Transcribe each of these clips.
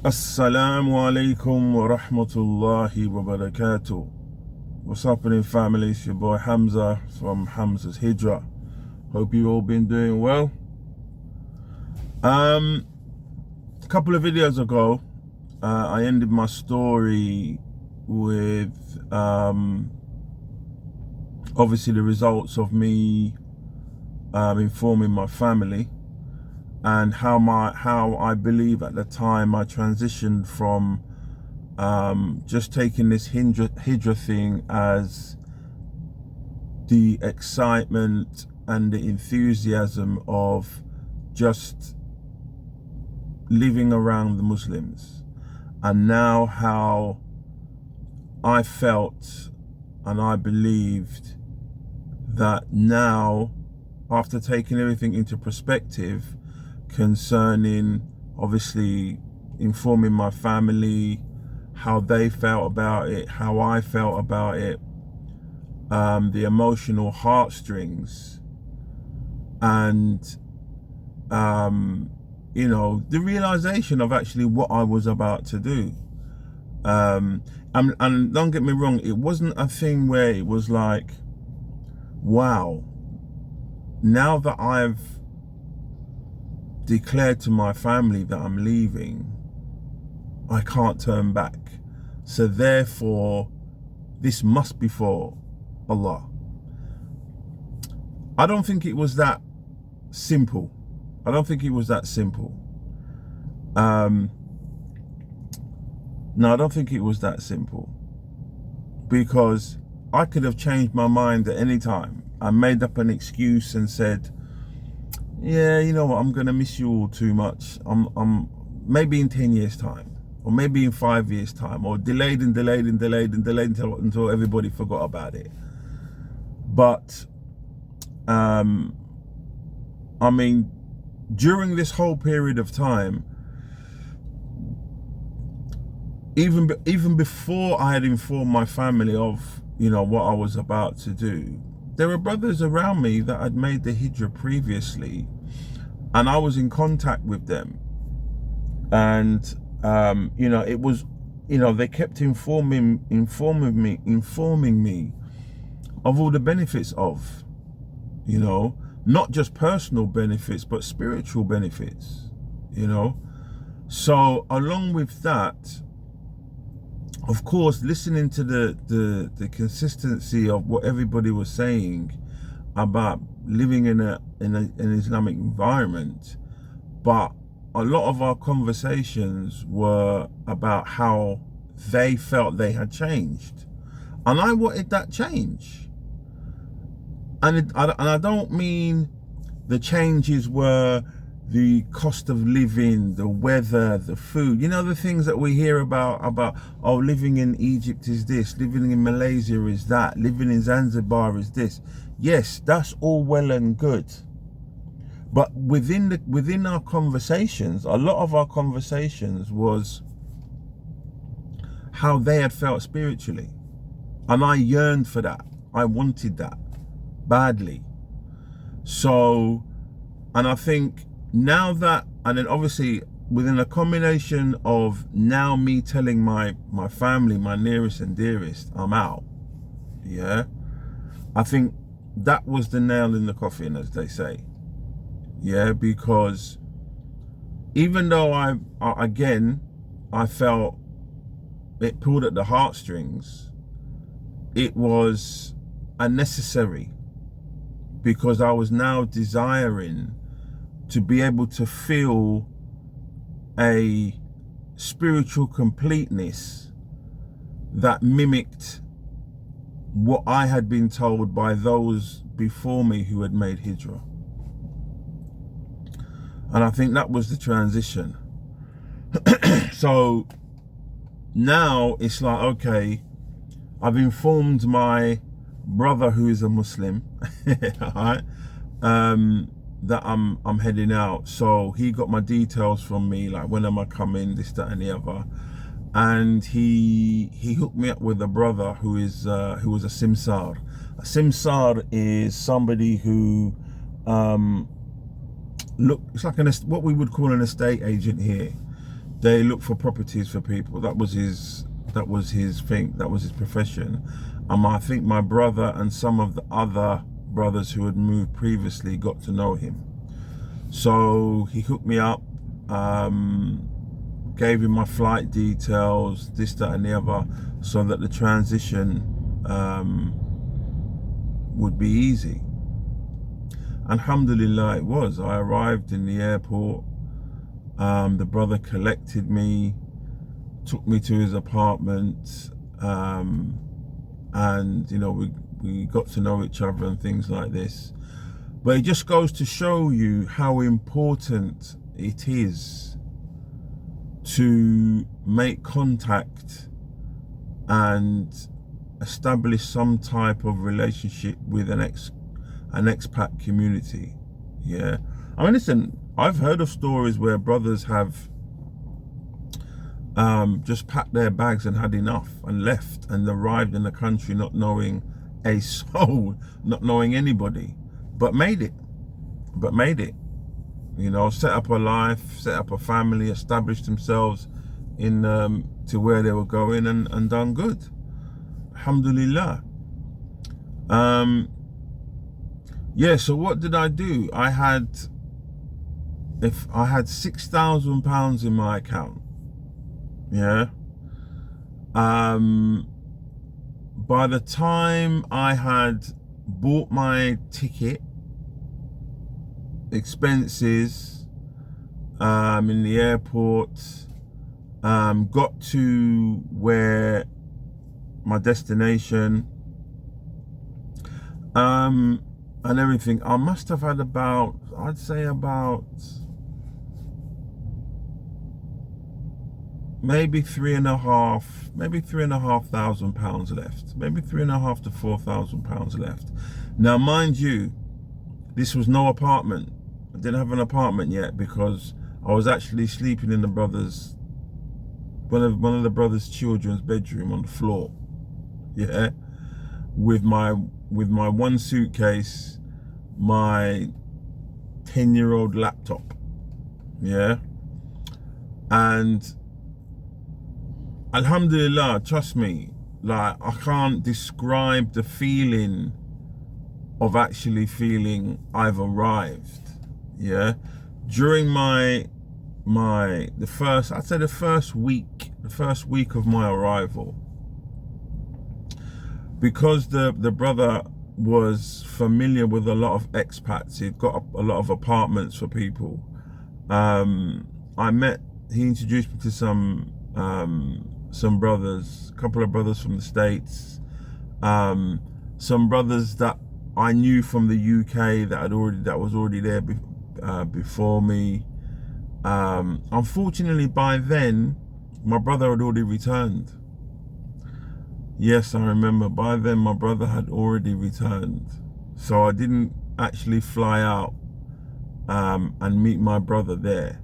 Assalamu alaikum wa rahmatullahi wa barakatuh. What's happening, family? It's your boy Hamza from Hamza's Hijrah. Hope you all been doing well. A couple of videos ago, I ended my story with obviously the results of me informing my family, and how I believe at the time I transitioned from just taking this Hijrah thing as the excitement and the enthusiasm of just living around the Muslims, and now how I felt and I believed that now, after taking everything into perspective concerning obviously informing my family, how they felt about it, how I felt about it, the emotional heartstrings, and the realization of actually what I was about to do. And don't get me wrong, it wasn't a thing where it was like, wow, now that I've declared to my family that I'm leaving, I can't turn back. So therefore, this must be for Allah. I don't think it was that simple. I don't think it was that simple. No, I don't think it was that simple. Because I could have changed my mind at any time. I made up an excuse and said, yeah, you know what, I'm gonna miss you all too much. I'm maybe in 10 years time, or maybe in 5 years time, or delayed until everybody forgot about it. But I mean, during this whole period of time, even before I had informed my family of what I was about to do, there were brothers around me that had made the Hijrah previously, and I was in contact with them, and it was, they kept informing me of all the benefits of, not just personal benefits but spiritual benefits. So along with that, of course, listening to the consistency of what everybody was saying about living in an Islamic environment, but a lot of our conversations were about how they felt they had changed, and I wanted that change. And I don't mean the changes were the cost of living, the weather, the food, the things that we hear about, oh, living in Egypt is this, living in Malaysia is that, living in Zanzibar is this. Yes, that's all well and good. But within our conversations, a lot of our conversations was how they had felt spiritually. And I yearned for that. I wanted that badly. So, and I think now that, and then obviously within a combination of now me telling my family, my nearest and dearest, I'm out, yeah, I think that was the nail in the coffin, as they say. Yeah, because even though I felt it pulled at the heartstrings, it was unnecessary, because I was now desiring to be able to feel a spiritual completeness that mimicked what I had been told by those before me who had made Hijrah. And I think that was the transition. So now it's like, okay, I've informed my brother who is a Muslim, all right, that I'm heading out. So he got my details from me, like when am I coming, this, that, and the other. And he hooked me up with a brother who was a simsar. A simsar is somebody who look, it's like what we would call an estate agent here. they look for properties for people. That was his thing. That was his profession. I think my brother and some of the other brothers who had moved previously got to know him. So he hooked me up, gave him my flight details, this, that and the other, so that the transition would be easy. Alhamdulillah, it was. I arrived in the airport. The brother collected me, took me to his apartment, and you know, we got to know each other and things like this. But it just goes to show you how important it is to make contact and establish some type of relationship with an expat community. Yeah, I mean, listen, I've heard of stories where brothers have just packed their bags and had enough and left and arrived in the country not knowing a soul, not knowing anybody, but made it. You know, set up a life, set up a family, established themselves in to where they were going, and done good. Alhamdulillah. Yeah, so what did I do? I had £6,000 in my account. Yeah. By the time I had bought my ticket, expenses in the airport, got to where my destination, and everything, I must have had about, I'd say about maybe £3,500 left, maybe £3,500 to £4,000 left. Now, mind you, this was no apartment. I didn't have an apartment yet because I was actually sleeping in the one of the brother's children's bedroom on the floor. Yeah, with my one suitcase, my 10-year-old laptop. Yeah, and alhamdulillah, trust me, like, I can't describe the feeling of actually feeling I've arrived. Yeah, during the first week of my arrival, because the brother was familiar with a lot of expats, he'd got a lot of apartments for people. He introduced me to some brothers, a couple of brothers from the States, some brothers that I knew from the UK that was already there before me. Unfortunately, by then my brother had already returned. Yes, I remember, by then my brother had already returned, so I didn't actually fly out and meet my brother there.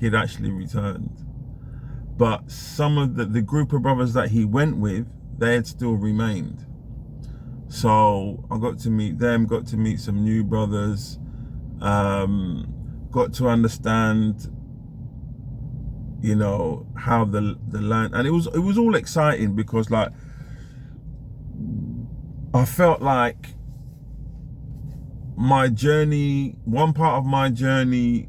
He'd actually returned, but some of the group of brothers that he went with, they had still remained. So I got to meet them, got to meet some new brothers, got to understand, you know, how the land, and it was all exciting because, like, I felt like my journey, one part of my journey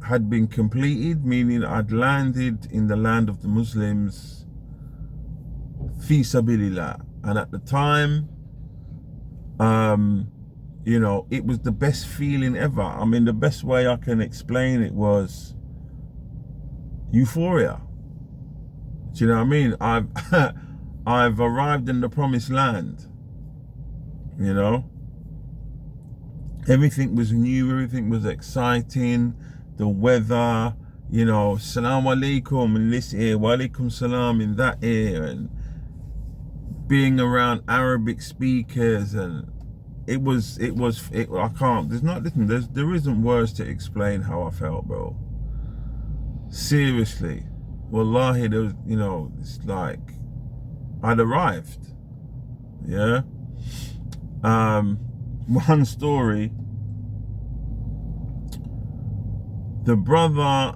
had been completed, meaning I'd landed in the land of the Muslims, fi sabilillah. And at the time, you know, it was the best feeling ever. I mean, the best way I can explain it was euphoria. Do you know what I mean? I've arrived in the promised land. You know, everything was new, everything was exciting. The weather, you know, salam alaikum in this ear, wa alaikum salam in that ear, and being around Arabic speakers, and it was I can't, there isn't words to explain how I felt, bro. Seriously, wallahi, there was, you know, it's like I'd arrived. Yeah. One story, the brother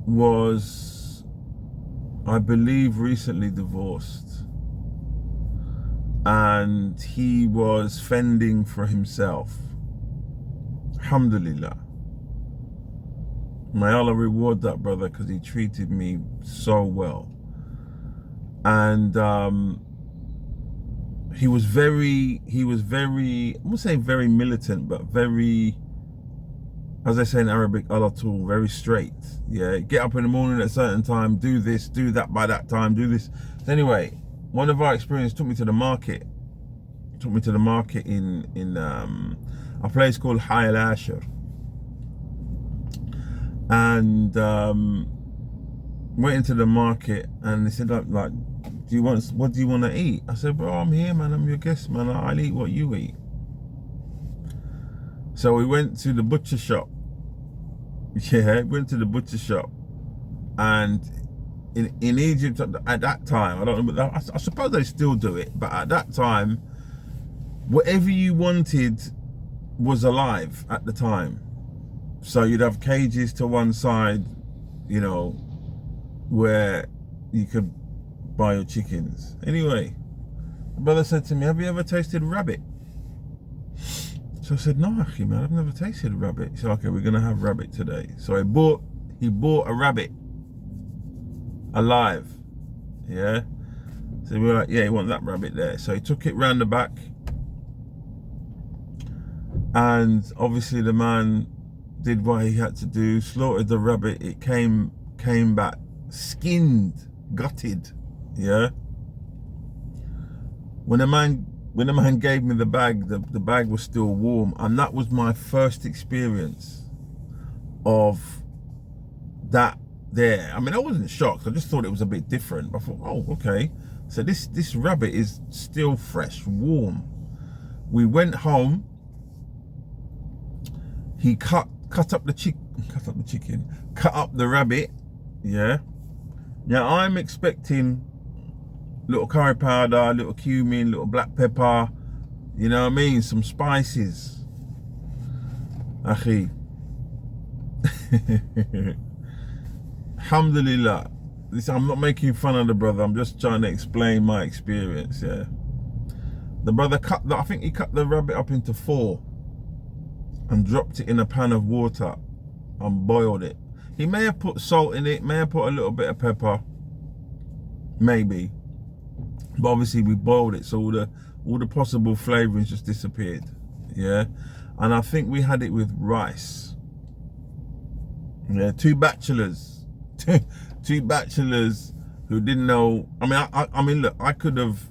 was, I believe, recently divorced, and he was fending for himself. Alhamdulillah. May Allah reward that brother, because he treated me so well. And he was very, I won't say very militant, but very, as they say in Arabic, ala tool, very straight. Yeah, get up in the morning at a certain time, do this, do that by that time, do this. So anyway, one of our experiences took me to the market. In a place called Hijrah. And went into the market, and they said, like, what do you want to eat? I said, bro, I'm here, man, I'm your guest, man, I'll eat what you eat. So we went to the butcher shop. Yeah, went to the butcher shop. And in Egypt at that time, I don't know, but I suppose they still do it, but at that time, whatever you wanted was alive at the time. So you'd have cages to one side, you know, where you could buy your chickens. Anyway, the brother said to me, have you ever tasted rabbit? So I said, no, Akhi, man, I've never tasted rabbit. He said, okay, we're gonna have rabbit today. So he bought a rabbit alive. Yeah. So we were like, yeah, you want that rabbit there. So he took it round the back, and obviously the man did what he had to do, slaughtered the rabbit. It came back skinned, gutted. Yeah. When the man gave me the bag, the bag was still warm, and that was my first experience of that there. I mean, I wasn't shocked, I just thought it was a bit different. I thought, oh, okay, so this rabbit is still fresh, warm. We went home. He cut up the rabbit. Yeah. Now I'm expecting little curry powder, little cumin, little black pepper, you know what I mean, some spices. Akhi. Alhamdulillah. Listen, I'm not making fun of the brother, I'm just trying to explain my experience. Yeah. The brother I think he cut the rabbit up into 4 and dropped it in a pan of water and boiled it. He may have put salt in it, may have put a little bit of pepper, maybe, but obviously we boiled it, so all the possible flavorings just disappeared. Yeah. And I think we had it with rice. Yeah, two bachelors who didn't know. I mean, look, I could have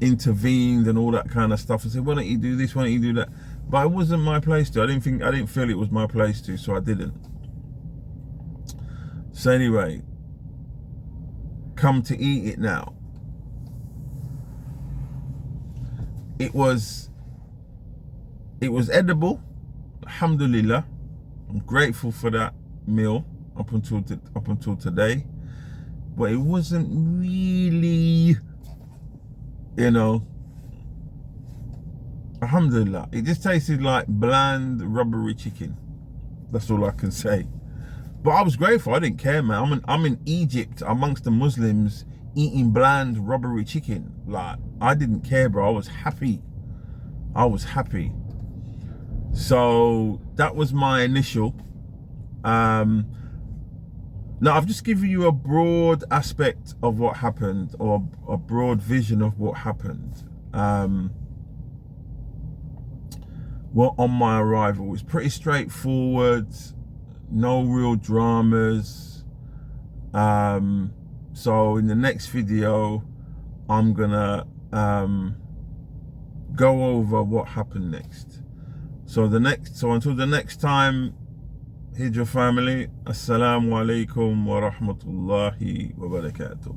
intervened and all that kind of stuff and said, why don't you do this, why don't you do that? But it wasn't my place to. I didn't feel it was my place to, so I didn't. So anyway, come to eat it now. It was edible, alhamdulillah. I'm grateful for that meal up until today, but it wasn't really, you know, alhamdulillah. It just tasted like bland, rubbery chicken. That's all I can say. But I was grateful. I didn't care, man. I'm in Egypt amongst the Muslims eating bland, rubbery chicken. Like, I didn't care, bro. I was happy. So that was my initial. Now I've just given you a broad aspect of what happened, or a broad vision of what happened. Well, on my arrival, it was pretty straightforward. No real dramas. So in the next video, I'm gonna go over what happened next. So until the next time, Hijrah family, assalamu alaikum wa rahmatullahi wa barakatuh.